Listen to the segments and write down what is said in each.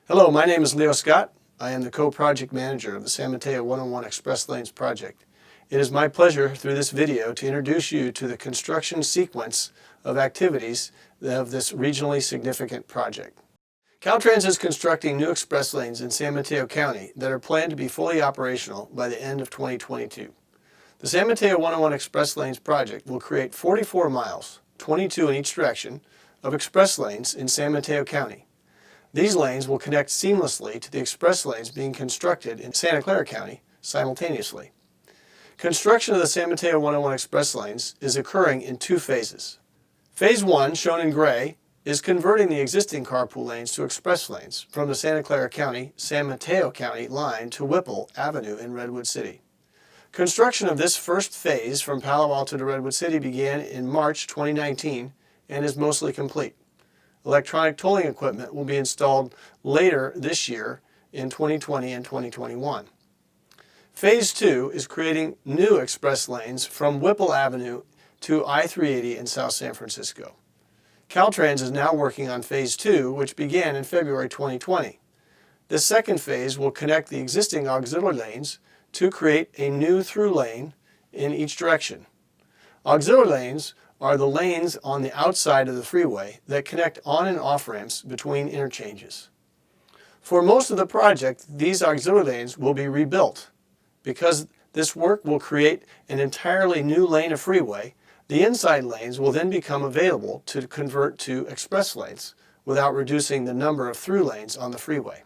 Hello, my name is Leo Scott. I am the co-project manager of the San Mateo 101 Express Lanes project. It is my pleasure through this video to introduce you to the construction sequence of activities of this regionally significant project. Caltrans is constructing new express lanes in San Mateo County that are planned to be fully operational by the end of 2022. The San Mateo 101 Express Lanes project will create 44 miles, 22 in each direction, of express lanes in San Mateo County. These lanes will connect seamlessly to the express lanes being constructed in Santa Clara County simultaneously. Construction of the San Mateo 101 Express Lanes is occurring in two phases. Phase 1, shown in gray, is converting the existing carpool lanes to express lanes from the Santa Clara County, San Mateo County line to Whipple Avenue in Redwood City. Construction of this first phase from Palo Alto to Redwood City began in March 2019 and is mostly complete. Electronic tolling equipment will be installed later this year in 2020 and 2021. Phase 2 is creating new express lanes from Whipple Avenue to I-380 in South San Francisco. Caltrans is now working on Phase 2, which began in February 2020. This second phase will connect the existing auxiliary lanes to create a new through lane in each direction. Auxiliary lanes are the lanes on the outside of the freeway that connect on and off ramps between interchanges. For most of the project, these auxiliary lanes will be rebuilt. Because this work will create an entirely new lane of freeway, the inside lanes will then become available to convert to express lanes without reducing the number of through lanes on the freeway.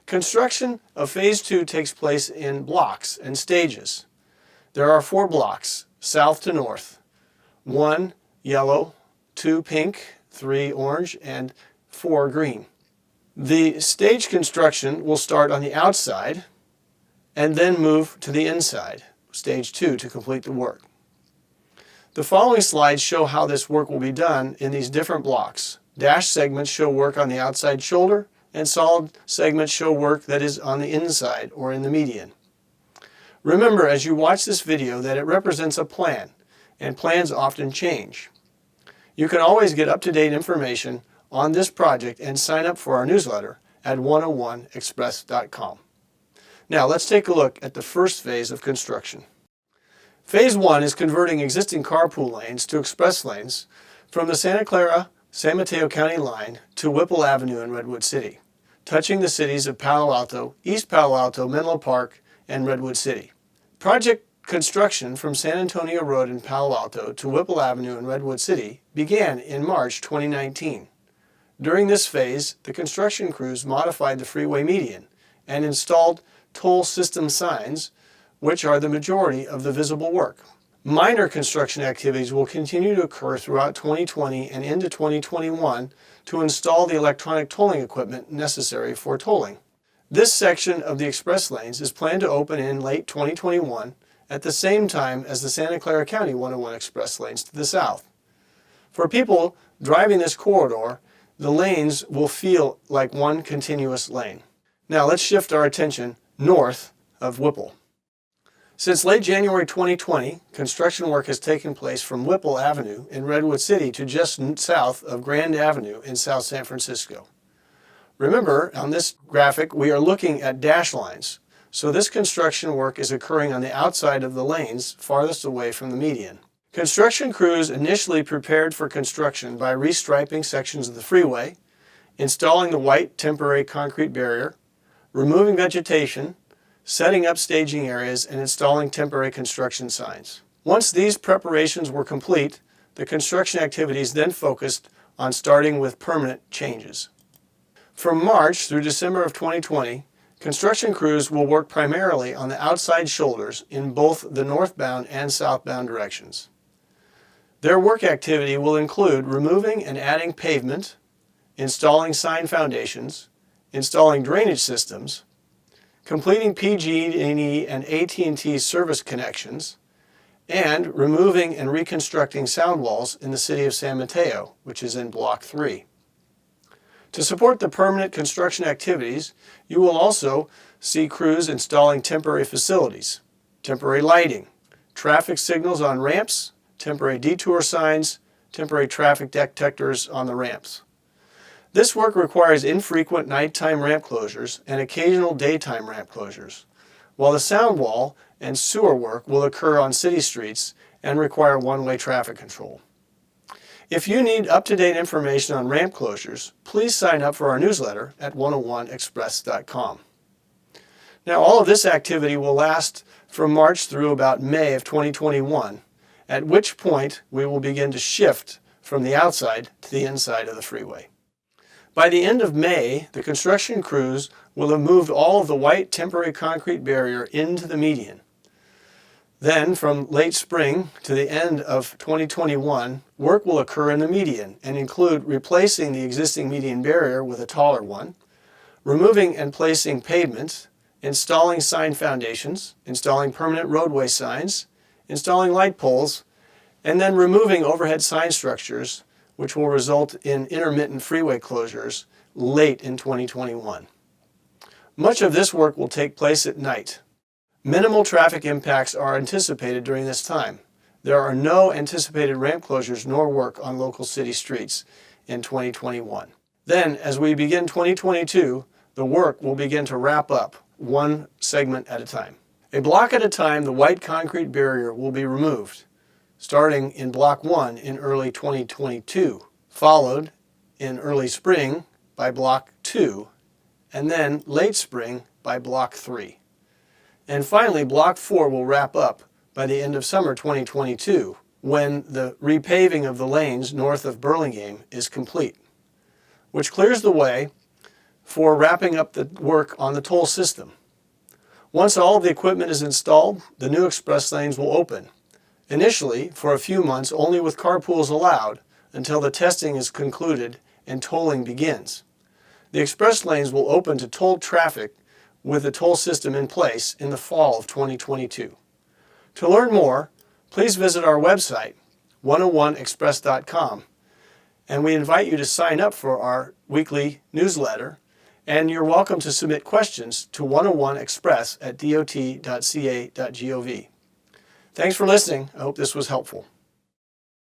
Construction of Phase 2 takes place in blocks and stages. There are 4 blocks, south to north. 1 yellow, 2 pink, 3 orange, and 4 green. The stage construction will start on the outside and then move to the inside, stage 2, to complete the work. The following slides show how this work will be done in these different blocks. Dashed segments show work on the outside shoulder, and solid segments show work that is on the inside or in the median. Remember as you watch this video that it represents a plan, and plans often change. You can always get up-to-date information on this project and sign up for our newsletter at 101express.com. Now let's take a look at the first phase of construction. Phase 1 is converting existing carpool lanes to express lanes from the Santa Clara, San Mateo County line to Whipple Avenue in Redwood City, touching the cities of Palo Alto, East Palo Alto, Menlo Park, and Redwood City. Project construction from San Antonio Road in Palo Alto to Whipple Avenue in Redwood City began in March 2019. During this phase, the construction crews modified the freeway median and installed toll system signs, which are the majority of the visible work. Minor construction activities will continue to occur throughout 2020 and into 2021 to install the electronic tolling equipment necessary for tolling. This section of the express lanes is planned to open in late 2021 at the same time as the Santa Clara County 101 Express lanes to the south. For people driving this corridor, the lanes will feel like one continuous lane. Now let's shift our attention north of Whipple. Since late January 2020, construction work has taken place from Whipple Avenue in Redwood City to just south of Grand Avenue in South San Francisco. Remember, on this graphic, we are looking at dash lines. So this construction work is occurring on the outside of the lanes farthest away from the median. Construction crews initially prepared for construction by restriping sections of the freeway, installing the white temporary concrete barrier, removing vegetation, setting up staging areas, and installing temporary construction signs. Once these preparations were complete, the construction activities then focused on starting with permanent changes. From March through December of 2020, construction crews will work primarily on the outside shoulders in both the northbound and southbound directions. Their work activity will include removing and adding pavement, installing sign foundations, installing drainage systems, completing PG&E and AT&T service connections, and removing and reconstructing sound walls in the city of San Mateo, which is in Block 3. To support the permanent construction activities, you will also see crews installing temporary facilities, temporary lighting, traffic signals on ramps, temporary detour signs, temporary traffic detectors on the ramps. This work requires infrequent nighttime ramp closures and occasional daytime ramp closures, while the sound wall and sewer work will occur on city streets and require one-way traffic control. If you need up-to-date information on ramp closures, please sign up for our newsletter at 101express.com. Now, all of this activity will last from March through about May of 2021, at which point we will begin to shift from the outside to the inside of the freeway. By the end of May, the construction crews will have moved all of the white temporary concrete barrier into the median. Then, from late spring to the end of 2021, work will occur in the median and include replacing the existing median barrier with a taller one, removing and placing pavements, installing sign foundations, installing permanent roadway signs, installing light poles, and then removing overhead sign structures, which will result in intermittent freeway closures late in 2021. Much of this work will take place at night. Minimal traffic impacts are anticipated during this time. There are no anticipated ramp closures nor work on local city streets in 2021. Then, as we begin 2022, the work will begin to wrap up, one segment at a time. A block at a time, the white concrete barrier will be removed, starting in Block 1 in early 2022, followed in early spring by Block 2, and then late spring by Block 3. And finally, Block 4 will wrap up by the end of summer 2022, when the repaving of the lanes north of Burlingame is complete, which clears the way for wrapping up the work on the toll system. Once all of the equipment is installed, the new express lanes will open, initially for a few months only with carpools allowed until the testing is concluded and tolling begins. The express lanes will open to toll traffic with the toll system in place in the fall of 2022. To learn more, please visit our website, 101express.com, and we invite you to sign up for our weekly newsletter, and you're welcome to submit questions to 101express@dot.ca.gov. Thanks for listening. I hope this was helpful.